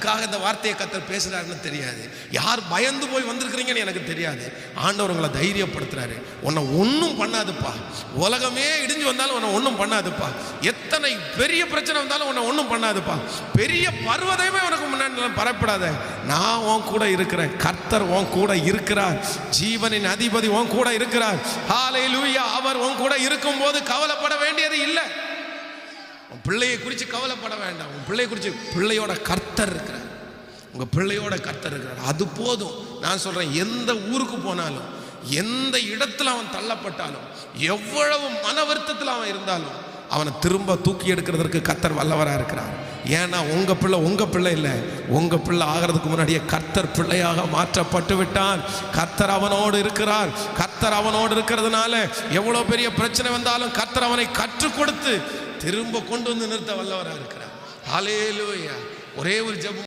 யாருக்காக இந்த வார்த்தையை கர்த்தர் பேசுறாருன்னு தெரியாது, யார் பயந்து போய் வந்திருக்கிறீங்கன்னு எனக்கு தெரியாது. ஆண்டவர் உங்களை தைரியப்படுத்துறாரு. உன்னை ஒன்றும் பண்ணாதுப்பா, உலகமே இடிஞ்சு வந்தாலும் உன்னை ஒன்றும் பண்ணாதுப்பா, எத்தனை பெரிய பிரச்சனை வந்தாலும் உன்னை ஒன்றும் பண்ணாதுப்பா, பெரிய பர்வதமே உனக்கு முன்னாடி பரப்படாத, நான் உன் கூட இருக்கிறேன், கர்த்தர் உன் கூட இருக்கிறார், ஜீவனின் அதிபதி உன் கூட இருக்கிறார். ஹல்லேலூயா. அவர் உன் கூட இருக்கும்போது கவலைப்பட வேண்டியது இல்லை. உன் பிள்ளையை குறித்து கவலைப்பட வேண்டாம். உன் பிள்ளையை குறித்து பிள்ளையோட கர்த்தர் இருக்கிறார், உங்க பிள்ளையோட கர்த்தர் இருக்கிறார், அது போதும். நான் சொல்றேன், எந்த ஊருக்கு போனாலும், எந்த இடத்துல அவன் தள்ளப்பட்டாலும், எவ்வளவு மன வருத்தத்தில் அவன் இருந்தாலும், அவனை திரும்ப தூக்கி எடுக்கிறதற்கு கர்த்தர் வல்லவராக இருக்கிறார். ஏன்னா உங்க பிள்ளை இல்லை, உங்க பிள்ளை ஆகிறதுக்கு முன்னாடியே கர்த்தர் பிள்ளையாக மாற்றப்பட்டு விட்டான். கர்த்தர் அவனோடு இருக்கிறார். கர்த்தர் அவனோடு இருக்கிறதுனால எவ்வளவு பெரிய பிரச்சனை வந்தாலும் கர்த்தர் அவனை கற்றுக் கொடுத்து திரும்ப கொண்டு வந்து நிறுத்த வல்லவராக இருக்கிறார். ஹல்லேலூயா. ஒரே ஒரு ஜெபம்.